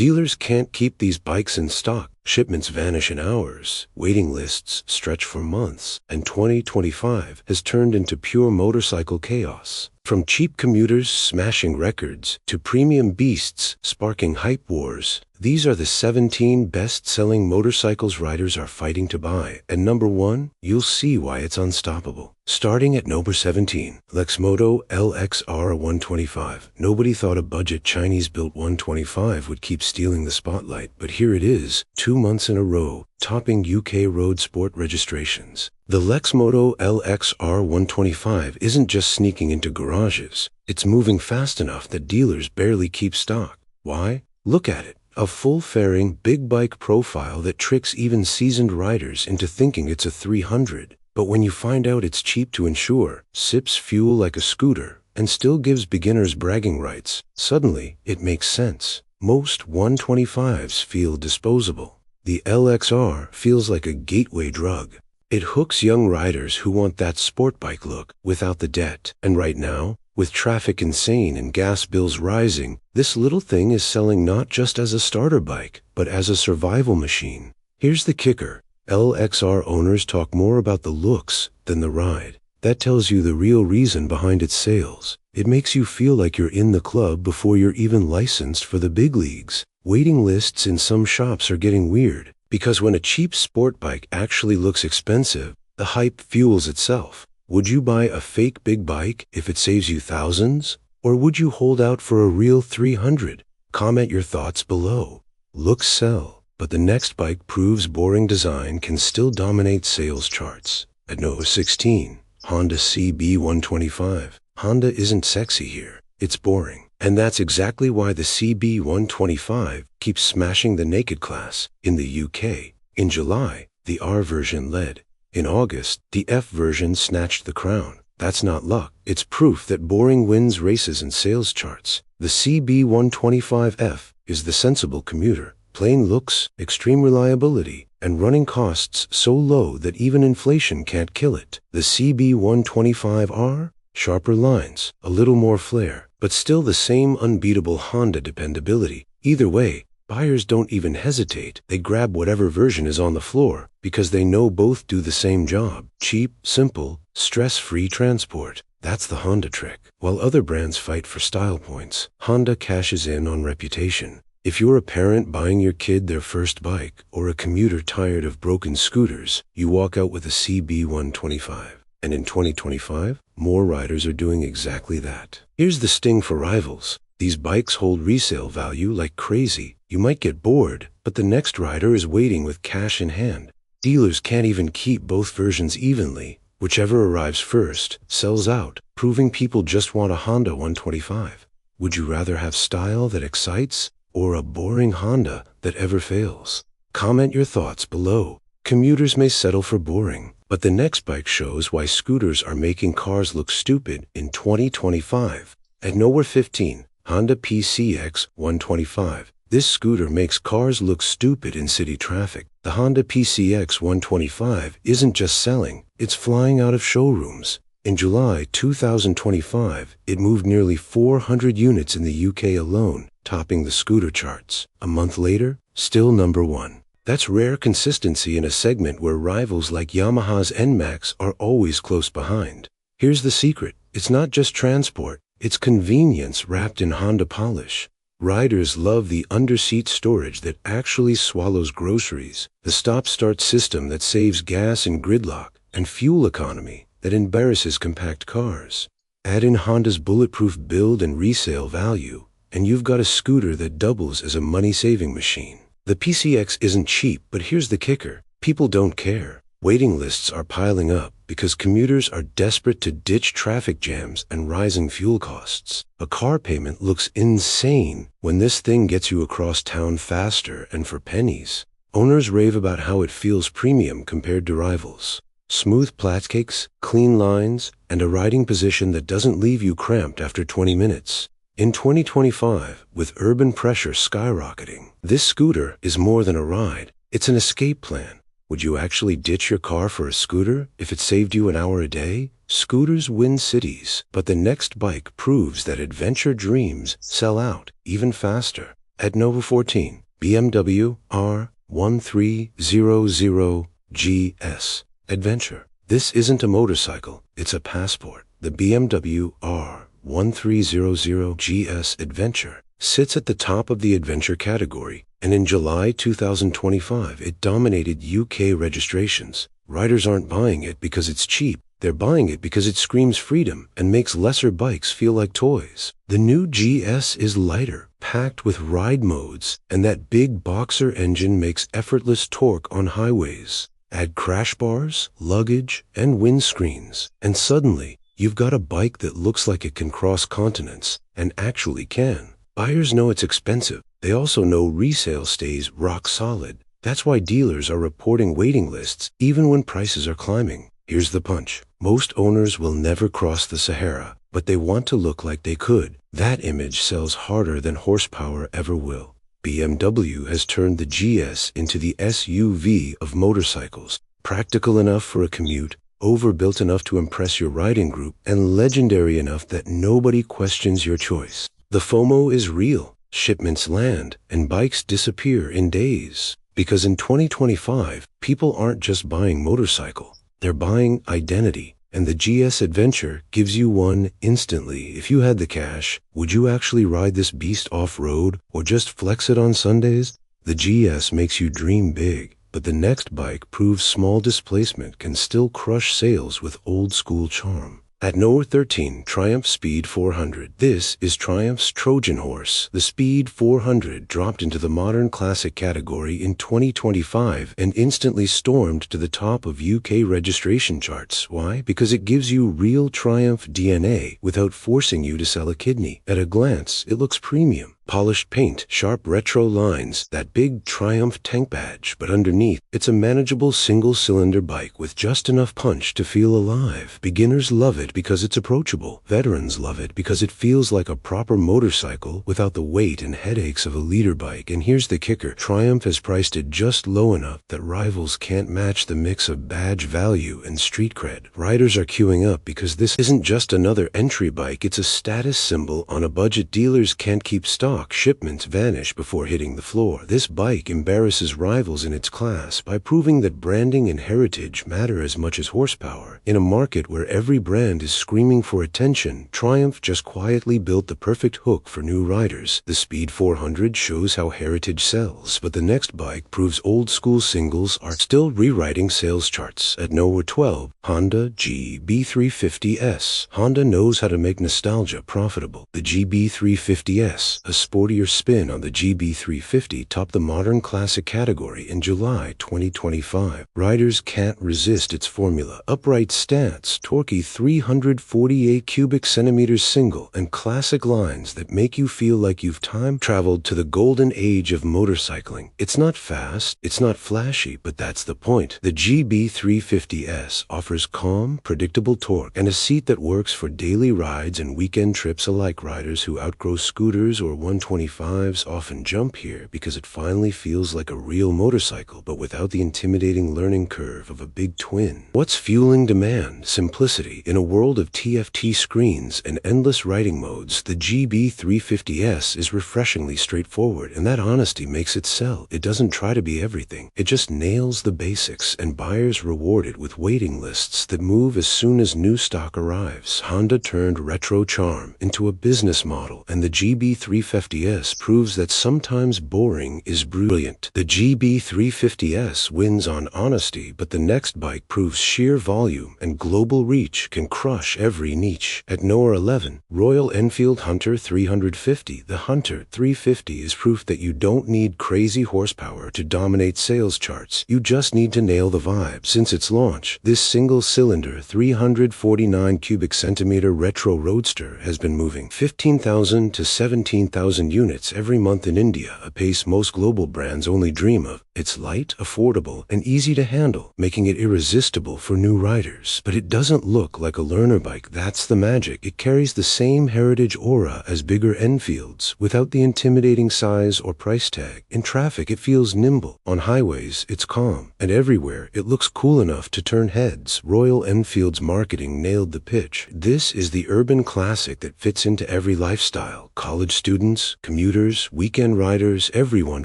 Dealers can't keep these bikes in stock. Shipments vanish in hours, waiting lists stretch for months, and 2025 has turned into pure motorcycle chaos. From cheap commuters smashing records to premium beasts sparking hype wars, these are the 17 best-selling motorcycles riders are fighting to buy. And number 1, you'll see why it's unstoppable. Starting at number 17, Lexmoto LXR 125. Nobody thought a budget Chinese-built 125 would keep stealing the spotlight, but here it is, 2 months in a row, topping UK road sport registrations. The Lexmoto LXR 125 isn't just sneaking into garages, it's moving fast enough that dealers barely keep stock. Why? Look at it. A full-fairing, big bike profile that tricks even seasoned riders into thinking it's a 300. But when you find out it's cheap to insure, sips fuel like a scooter, and still gives beginners bragging rights, suddenly it makes sense. Most 125s feel disposable. The LXR feels like a gateway drug. It hooks young riders who want that sport bike look without the debt. And right now, with traffic insane and gas bills rising, this little thing is selling not just as a starter bike, but as a survival machine. Here's the kicker. LXR owners talk more about the looks than the ride. That tells you the real reason behind its sales. It makes you feel like you're in the club before you're even licensed for the big leagues. Waiting lists in some shops are getting weird, because when a cheap sport bike actually looks expensive, the hype fuels itself. Would you buy a fake big bike if it saves you thousands? Or would you hold out for a real 300? Comment your thoughts below. Looks sell, but the next bike proves boring design can still dominate sales charts. At number 16, Honda CB125. Honda isn't sexy here, it's boring. And that's exactly why the CB125 keeps smashing the naked class in the UK. In July, the R version led. In August, the F version snatched the crown. That's not luck, it's proof that boring wins races and sales charts. The CB125F is the sensible commuter. Plain looks, extreme reliability, and running costs so low that even inflation can't kill it. The CB125R? Sharper lines, a little more flair, but still the same unbeatable Honda dependability. Either way, buyers don't even hesitate. They grab whatever version is on the floor because they know both do the same job. Cheap, simple, stress-free transport. That's the Honda trick. While other brands fight for style points, Honda cashes in on reputation. If you're a parent buying your kid their first bike or a commuter tired of broken scooters, you walk out with a CB125. And in 2025, more riders are doing exactly that. Here's the sting for rivals. These bikes hold resale value like crazy. You might get bored, but the next rider is waiting with cash in hand. Dealers can't even keep both versions evenly. Whichever arrives first sells out, proving people just want a Honda 125. Would you rather have style that excites or a boring Honda that ever fails? Comment your thoughts below. Commuters may settle for boring, but the next bike shows why scooters are making cars look stupid in 2025. At number 15, Honda PCX 125. This scooter makes cars look stupid in city traffic. The Honda PCX 125 isn't just selling, it's flying out of showrooms. In July 2025, it moved nearly 400 units in the UK alone, topping the scooter charts. A month later, still number 1. That's rare consistency in a segment where rivals like Yamaha's NMAX are always close behind. Here's the secret. It's not just transport, it's convenience wrapped in Honda polish. Riders love the underseat storage that actually swallows groceries, the stop-start system that saves gas and gridlock, and fuel economy that embarrasses compact cars. Add in Honda's bulletproof build and resale value, and you've got a scooter that doubles as a money-saving machine. The PCX isn't cheap, but here's the kicker. People don't care. Waiting lists are piling up because commuters are desperate to ditch traffic jams and rising fuel costs. A car payment looks insane when this thing gets you across town faster and for pennies. Owners rave about how it feels premium compared to rivals. Smooth platkicks, clean lines, and a riding position that doesn't leave you cramped after 20 minutes. In 2025, with urban pressure skyrocketing, this scooter is more than a ride, it's an escape plan. Would you actually ditch your car for a scooter if it saved you an hour a day? Scooters win cities, but the next bike proves that adventure dreams sell out even faster. At number 14, BMW R1300GS Adventure. This isn't a motorcycle, it's a passport. The BMW R1300GS Adventure sits at the top of the adventure category, and in July 2025, it dominated UK registrations. Riders aren't buying it because it's cheap. They're buying it because it screams freedom and makes lesser bikes feel like toys. The new GS is lighter, packed with ride modes, and that big boxer engine makes effortless torque on highways. Add crash bars, luggage, and windscreens, and suddenly, you've got a bike that looks like it can cross continents, and actually can. Buyers know it's expensive. They also know resale stays rock solid. That's why dealers are reporting waiting lists even when prices are climbing. Here's the punch. Most owners will never cross the Sahara, but they want to look like they could. That image sells harder than horsepower ever will. BMW has turned the GS into the SUV of motorcycles. Practical enough for a commute, overbuilt enough to impress your riding group, and legendary enough that nobody questions your choice. The FOMO is real. Shipments land, and bikes disappear in days. Because in 2025, people aren't just buying motorcycle. They're buying identity, and the GS Adventure gives you one instantly. If you had the cash, would you actually ride this beast off-road or just flex it on Sundays? The GS makes you dream big, but the next bike proves small displacement can still crush sales with old-school charm. At number 13, Triumph Speed 400. This is Triumph's Trojan horse. The Speed 400 dropped into the modern classic category in 2025 and instantly stormed to the top of UK registration charts. Why? Because it gives you real Triumph DNA without forcing you to sell a kidney. At a glance, it looks premium. Polished paint, sharp retro lines, that big Triumph tank badge, but underneath, it's a manageable single-cylinder bike with just enough punch to feel alive. Beginners love it because it's approachable. Veterans love it because it feels like a proper motorcycle without the weight and headaches of a leader bike. And here's the kicker. Triumph has priced it just low enough that rivals can't match the mix of badge value and street cred. Riders are queuing up because this isn't just another entry bike, it's a status symbol on a budget. Dealers can't keep stock. Shipments vanish before hitting the floor. This bike embarrasses rivals in its class by proving that branding and heritage matter as much as horsepower. In a market where every brand is screaming for attention, Triumph just quietly built the perfect hook for new riders. The Speed 400 shows how heritage sells, but the next bike proves old-school singles are still rewriting sales charts. At number 12, Honda GB350S. Honda knows how to make nostalgia profitable. The GB350S, a sportier spin on the GB350, topped the modern classic category in July 2025. Riders can't resist its formula. Upright stance, torquey 348 cubic centimeters single, and classic lines that make you feel like you've time traveled to the golden age of motorcycling. It's not fast, it's not flashy, but that's the point. The GB350S offers calm, predictable torque and a seat that works for daily rides and weekend trips alike. Riders who outgrow scooters or 125s often jump here because it finally feels like a real motorcycle, but without the intimidating learning curve of a big twin. What's fueling demand? Simplicity. In a world of TFT screens and endless riding modes, the GB350S is refreshingly straightforward, and that honesty makes it sell. It doesn't try to be everything. It just nails the basics, and buyers reward it with waiting lists that move as soon as new stock arrives. Honda turned retro charm into a business model, and the GB350S proves that sometimes boring is brilliant. The GB350S wins on honesty, but the next bike proves sheer volume and global reach can crush every niche. At number 11, Royal Enfield Hunter 350. The Hunter 350 is proof that you don't need crazy horsepower to dominate sales charts. You just need to nail the vibe. Since its launch, this single-cylinder 349 cubic centimeter retro roadster has been moving 15,000 to 17,000 units every month in India, a pace most global brands only dream of. It's light, affordable, and easy to handle, making it irresistible for new riders. But it doesn't look like a learner bike. That's the magic. It carries the same heritage aura as bigger Enfields, without the intimidating size or price tag. In traffic, it feels nimble. On highways, it's calm. And everywhere, it looks cool enough to turn heads. Royal Enfield's marketing nailed the pitch. This is the urban classic that fits into every lifestyle. College students, students, commuters, weekend riders, everyone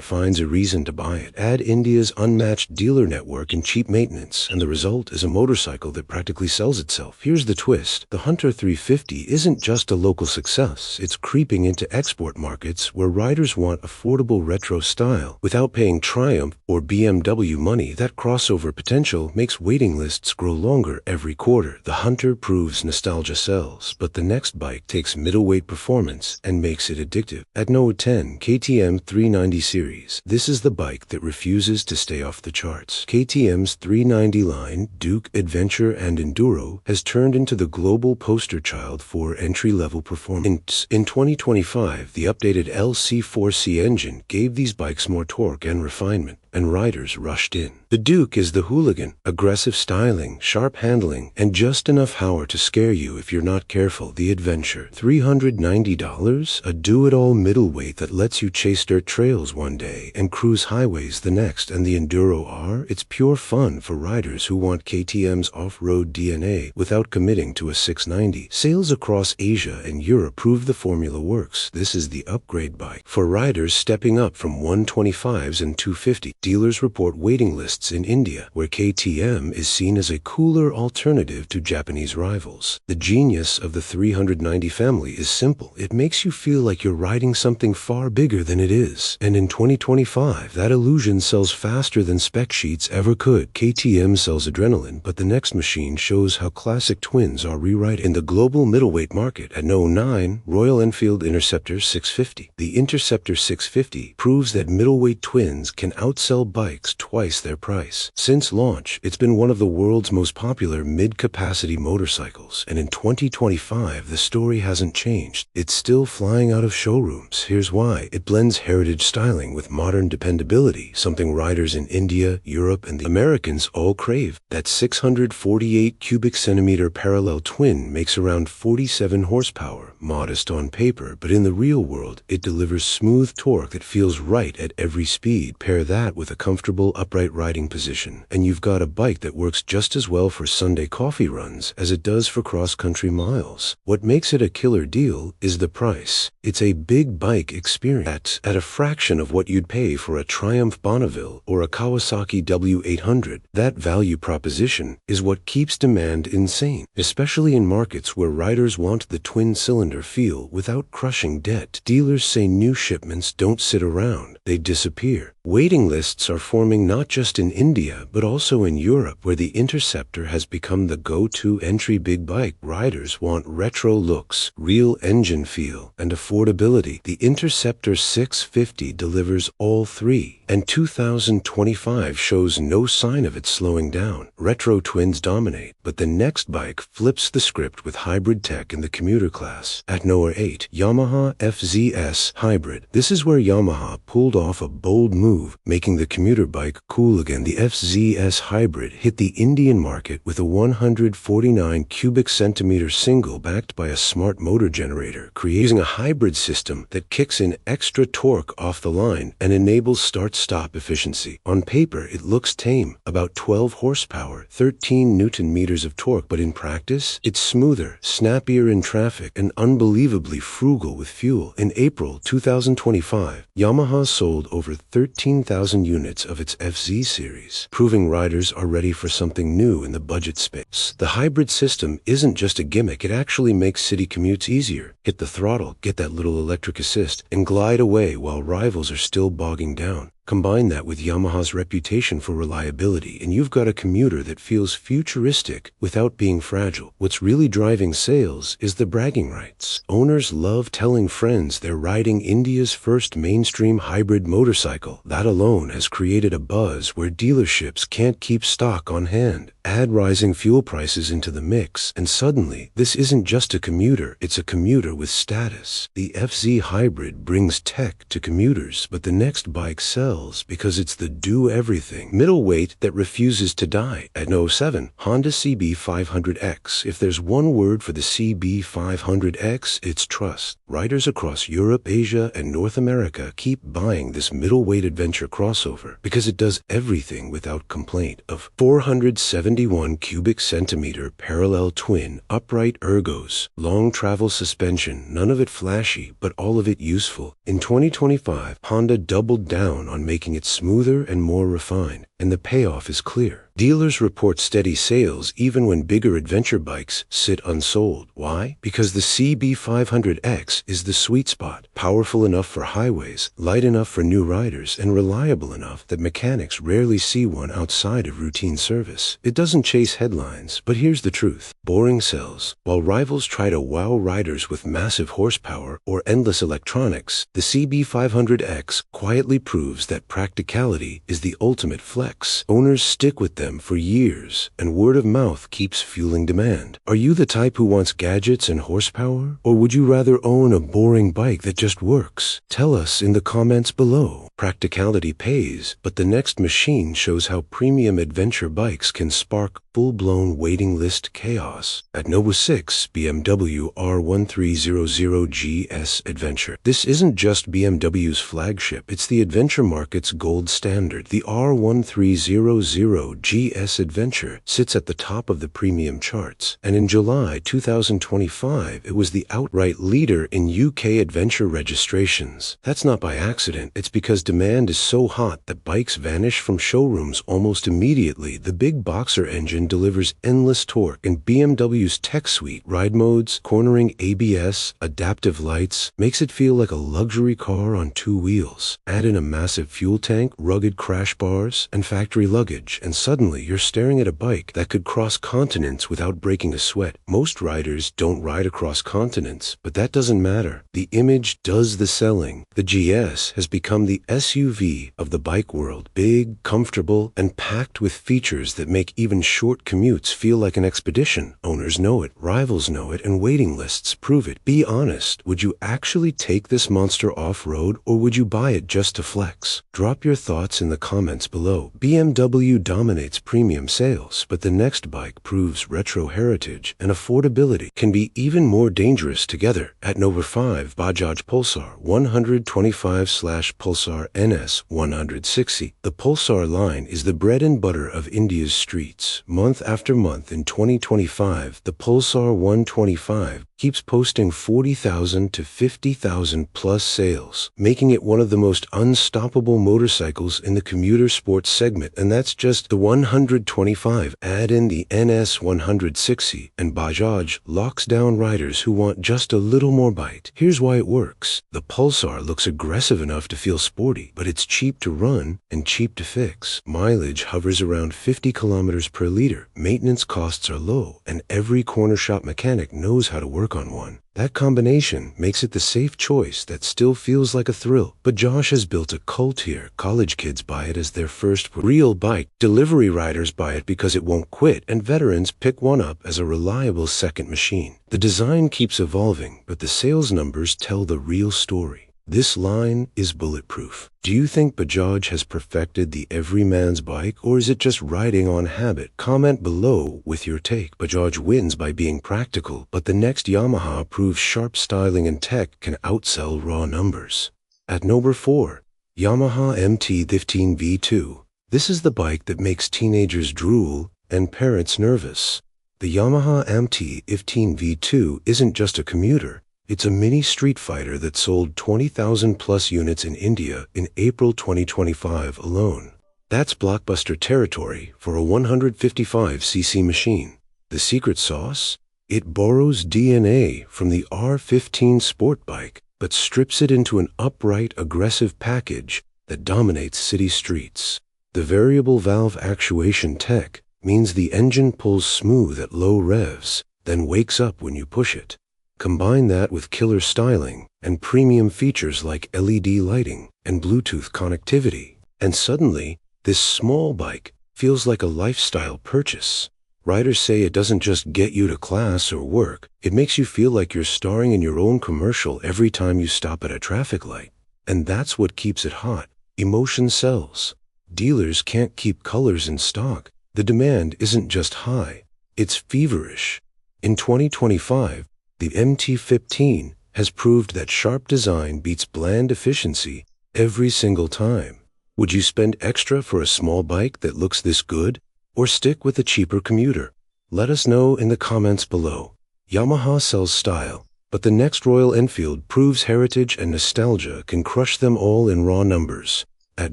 finds a reason to buy it. Add India's unmatched dealer network and cheap maintenance, and the result is a motorcycle that practically sells itself. Here's the twist. The Hunter 350 isn't just a local success. It's creeping into export markets where riders want affordable retro style without paying Triumph or BMW money. That crossover potential makes waiting lists grow longer every quarter. The Hunter proves nostalgia sells, but the next bike takes middleweight performance and makes it addictive. At No. 10, KTM 390 series. This is the bike that refuses to stay off the charts. KTM's 390 line, Duke, Adventure, and Enduro, has turned into the global poster child for entry-level performance. In 2025, the updated LC4C engine gave these bikes more torque and refinement, and riders rushed in. The Duke is the hooligan, aggressive styling, sharp handling, and just enough power to scare you if you're not careful. The Adventure, $390, a do-it-all middleweight that lets you chase dirt trails one day and cruise highways the next. And the Enduro R, it's pure fun for riders who want KTM's off-road DNA without committing to a 690. Sales across Asia and Europe prove the formula works. This is the upgrade bike for riders stepping up from 125s and 250. Dealers report waiting lists in India, where KTM is seen as a cooler alternative to Japanese rivals. The genius of the 390 family is simple. It makes you feel like you're riding something far bigger than it is. And in 2025, that illusion sells faster than spec sheets ever could. KTM sells adrenaline, but the next machine shows how classic twins are rewriting. In the global middleweight market, at No. 9, Royal Enfield Interceptor 650. The Interceptor 650 proves that middleweight twins can outsell bikes twice their price. Since launch, it's been one of the world's most popular mid-capacity motorcycles, and in 2025, the story hasn't changed. It's still flying out of showrooms. Here's why. It blends heritage styling with modern dependability, something riders in India, Europe, and the Americans all crave. That 648 cubic centimeter parallel twin makes around 47 horsepower, modest on paper, but in the real world, it delivers smooth torque that feels right at every speed. Pair that with a comfortable upright riding position, and you've got a bike that works just as well for Sunday coffee runs as it does for cross-country miles. What makes it a killer deal is the price. It's a big bike experience at a fraction of what you'd pay for a Triumph Bonneville or a Kawasaki W800. That value proposition is what keeps demand insane, especially in markets where riders want the twin-cylinder feel without crushing debt. Dealers say new shipments don't sit around. They disappear. Waiting lists are forming not just in India, but also in Europe, where the Interceptor has become the go-to entry big bike. Riders want retro looks, real engine feel, and affordability. The Interceptor 650 delivers all three, and 2025 shows no sign of it slowing down. Retro twins dominate, but the next bike flips the script with hybrid tech in the commuter class. At No. 8, Yamaha FZS Hybrid. This is where Yamaha pulled off a bold move, making the commuter bike cool again. The FZS Hybrid hit the Indian market with a 149 cubic centimeter single backed by a smart motor generator, creating a hybrid system that kicks in extra torque off the line and enables start-stop efficiency. On paper, it looks tame, about 12 horsepower, 13 newton meters of torque, but in practice, it's smoother, snappier in traffic, and unbelievably frugal with fuel. In April 2025, Yamaha sold over 13,000 units of its FZ series, proving riders are ready for something new in the budget space. The hybrid system isn't just a gimmick, it actually makes city commutes easier. Hit the throttle, get that little electric assist, and glide away while rivals are still bogging down. Combine that with Yamaha's reputation for reliability, and you've got a commuter that feels futuristic without being fragile. What's really driving sales is the bragging rights. Owners love telling friends they're riding India's first mainstream hybrid motorcycle. That alone has created a buzz where dealerships can't keep stock on hand. Add rising fuel prices into the mix, and suddenly, this isn't just a commuter, it's a commuter with status. The FZ Hybrid brings tech to commuters, but the next bike sells sells because it's the do-everything middleweight that refuses to die. At No. 7, Honda CB500X. If there's one word for the CB500X, it's trust. Riders across Europe, Asia, and North America keep buying this middleweight adventure crossover because it does everything without complaint. Of 471 cubic centimeter parallel twin upright ergos, long travel suspension, none of it flashy, but all of it useful. In 2025, Honda doubled down on making it smoother and more refined, and the payoff is clear. Dealers report steady sales even when bigger adventure bikes sit unsold. Why? Because the CB500X is the sweet spot. Powerful enough for highways, light enough for new riders, and reliable enough that mechanics rarely see one outside of routine service. It doesn't chase headlines, but here's the truth. Boring sells. While rivals try to wow riders with massive horsepower or endless electronics, the CB500X quietly proves that practicality is the ultimate flex. Owners stick with them for years, and word of mouth keeps fueling demand. Are you the type who wants gadgets and horsepower? Or would you rather own a boring bike that just works? Tell us in the comments below. Practicality pays, but the next machine shows how premium adventure bikes can spark full-blown waiting list chaos. At No. 6, BMW R1300GS Adventure. This isn't just BMW's flagship, it's the adventure market's gold standard. The R1300GS Adventure sits at the top of the premium charts, and in July 2025, it was the outright leader in UK adventure registrations. That's not by accident, it's because demand is so hot that bikes vanish from showrooms almost immediately. The big Boxer engine delivers endless torque, and BMW's tech suite, ride modes, cornering ABS, adaptive lights, makes it feel like a luxury car on two wheels. Add in a massive fuel tank, rugged crash bars, and factory luggage, and suddenly you're staring at a bike that could cross continents without breaking a sweat. Most riders don't ride across continents, but that doesn't matter. The image does the selling. The GS has become the SUV of the bike world. Big, comfortable, and packed with features that make even short commutes feel like an expedition. Owners know it, rivals know it, and waiting lists prove it. Be honest, would you actually take this monster off-road, or would you buy it just to flex? Drop your thoughts in the comments below. BMW dominates premium sales, but the next bike proves retro heritage and affordability can be even more dangerous together. At No. 5, Bajaj Pulsar 125/Pulsar NS 160. The Pulsar line is the bread and butter of India's streets. Month after month in 2025, the Pulsar 125 keeps posting 40,000 to 50,000 plus sales, making it one of the most unstoppable motorcycles in the commuter sports segment. And that's just the 125. Add in the NS 160, and Bajaj locks down riders who want just a little more bite. Here's why it works. The Pulsar looks aggressive enough to feel sporty, but it's cheap to run and cheap to fix. Mileage hovers around 50 kilometers per liter. Maintenance costs are low, and every corner shop mechanic knows how to work on one. That combination makes it the safe choice that still feels like a thrill. But Josh has built a cult here. College kids buy it as their first real bike. Delivery riders buy it because it won't quit, and veterans pick one up as a reliable second machine. The design keeps evolving, but the sales numbers tell the real story. This line is bulletproof. Do you think Bajaj has perfected the everyman's bike, or is it just riding on habit? Comment below with your take. Bajaj wins by being practical, but the next Yamaha proves sharp styling and tech can outsell raw numbers. At No. 4, Yamaha MT-15 V2. This is the bike that makes teenagers drool and parents nervous. The Yamaha MT-15 V2 isn't just a commuter. It's a mini street fighter that sold 20,000 plus units in India in April 2025 alone. That's blockbuster territory for a 155cc machine. The secret sauce? It borrows DNA from the R15 sport bike, but strips it into an upright, aggressive package that dominates city streets. The variable valve actuation tech means the engine pulls smooth at low revs, then wakes up when you push it. Combine that with killer styling and premium features like LED lighting and Bluetooth connectivity, and suddenly, this small bike feels like a lifestyle purchase. Riders say it doesn't just get you to class or work, it makes you feel like you're starring in your own commercial every time you stop at a traffic light. And that's what keeps it hot. Emotion sells. Dealers can't keep colors in stock. The demand isn't just high, it's feverish. In 2025, the MT-15 has proved that sharp design beats bland efficiency every single time. Would you spend extra for a small bike that looks this good, or stick with a cheaper commuter? Let us know in the comments below. Yamaha sells style, but the next Royal Enfield proves heritage and nostalgia can crush them all in raw numbers. At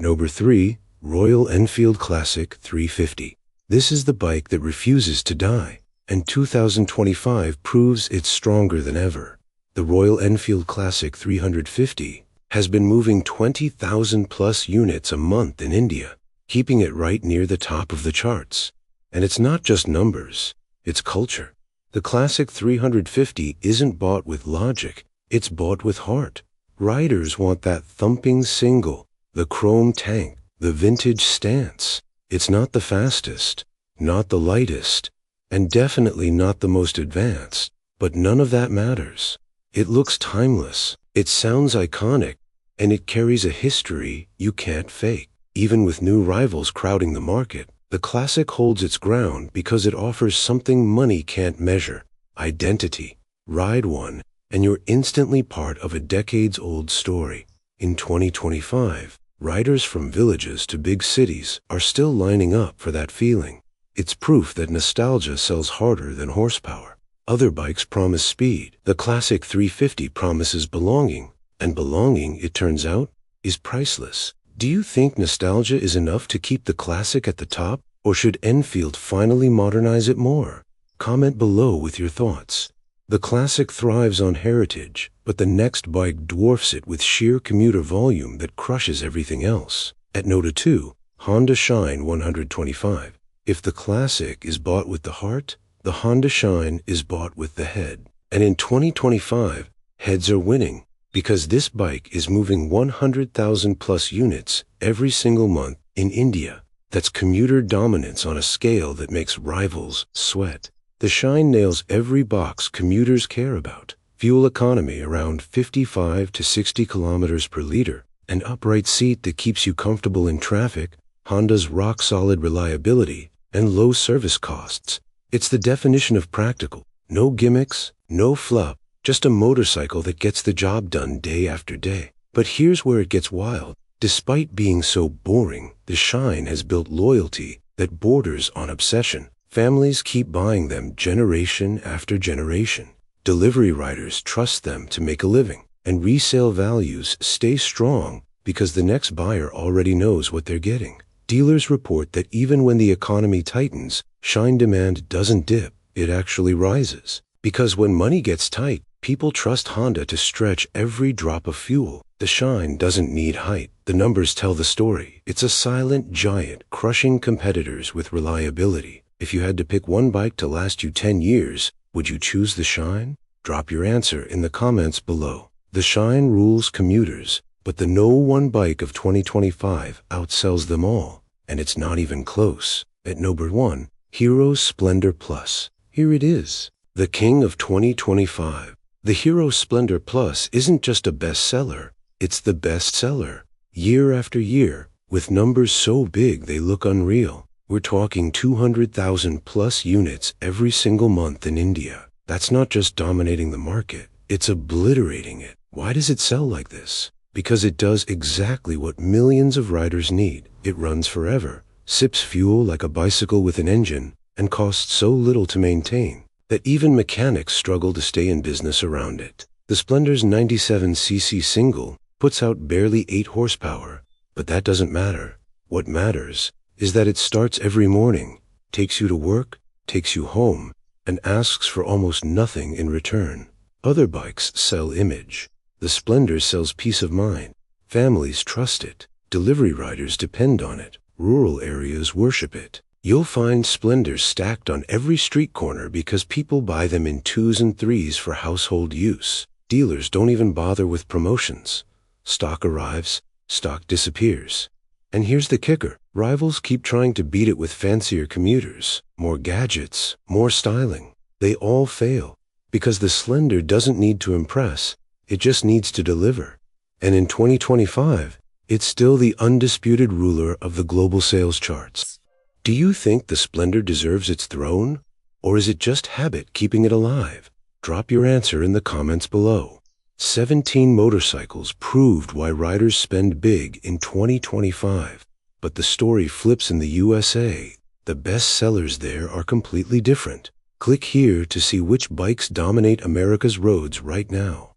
number 3, Royal Enfield Classic 350. This is the bike that refuses to die, and 2025 proves it's stronger than ever. The Royal Enfield Classic 350 has been moving 20,000 plus units a month in India, keeping it right near the top of the charts. And it's not just numbers, it's culture. The Classic 350 isn't bought with logic, it's bought with heart. Riders want that thumping single, the chrome tank, the vintage stance. It's not the fastest, not the lightest, and definitely not the most advanced, but none of that matters. It looks timeless, it sounds iconic, and it carries a history you can't fake. Even with new rivals crowding the market, the Classic holds its ground because it offers something money can't measure: identity. Ride one, and you're instantly part of a decades-old story. In 2025, riders from villages to big cities are still lining up for that feeling. It's proof that nostalgia sells harder than horsepower. Other bikes promise speed. The Classic 350 promises belonging, and belonging, it turns out, is priceless. Do you think nostalgia is enough to keep the Classic at the top, or should Enfield finally modernize it more? Comment below with your thoughts. The Classic thrives on heritage, but the next bike dwarfs it with sheer commuter volume that crushes everything else. At number 2, Honda Shine 125. If the Classic is bought with the heart, the Honda Shine is bought with the head. And in 2025, heads are winning, because this bike is moving 100,000 plus units every single month in India. That's commuter dominance on a scale that makes rivals sweat. The Shine nails every box commuters care about: fuel economy around 55 to 60 kilometers per liter, an upright seat that keeps you comfortable in traffic, Honda's rock-solid reliability, and low service costs. It's the definition of practical. No gimmicks, no fluff, just a motorcycle that gets the job done day after day. But here's where it gets wild. Despite being so boring, the Shine has built loyalty that borders on obsession. Families keep buying them generation after generation. Delivery riders trust them to make a living, and resale values stay strong because the next buyer already knows what they're getting. Dealers report that even when the economy tightens, Shine demand doesn't dip, it actually rises. Because when money gets tight, people trust Honda to stretch every drop of fuel. The Shine doesn't need height. The numbers tell the story. It's a silent giant crushing competitors with reliability. If you had to pick one bike to last you 10 years, would you choose the Shine? Drop your answer in the comments below. The Shine rules commuters, but the no one bike of 2025 outsells them all. And it's not even close. At number 1, Hero Splendor Plus. Here it is, the king of 2025. The Hero Splendor Plus isn't just a bestseller, it's the best seller. Year after year, with numbers so big they look unreal. We're talking 200,000 plus units every single month in India. That's not just dominating the market, it's obliterating it. Why does it sell like this? Because it does exactly what millions of riders need. It runs forever, sips fuel like a bicycle with an engine, and costs so little to maintain that even mechanics struggle to stay in business around it. The Splendor's 97cc single puts out barely 8 horsepower, but that doesn't matter. What matters is that it starts every morning, takes you to work, takes you home, and asks for almost nothing in return. Other bikes sell image. The Splendor sells peace of mind. Families trust it. Delivery riders depend on it. Rural areas worship it. You'll find Splendors stacked on every street corner because people buy them in 2s and 3s for household use. Dealers don't even bother with promotions. Stock arrives, stock disappears. And here's the kicker. Rivals keep trying to beat it with fancier commuters, more gadgets, more styling. They all fail because the Splendor doesn't need to impress, it just needs to deliver. And in 2025, it's still the undisputed ruler of the global sales charts. Do you think the Splendor deserves its throne? Or is it just habit keeping it alive? Drop your answer in the comments below. 17 motorcycles proved why riders spend big in 2025. But the story flips in the USA. The best sellers there are completely different. Click here to see which bikes dominate America's roads right now.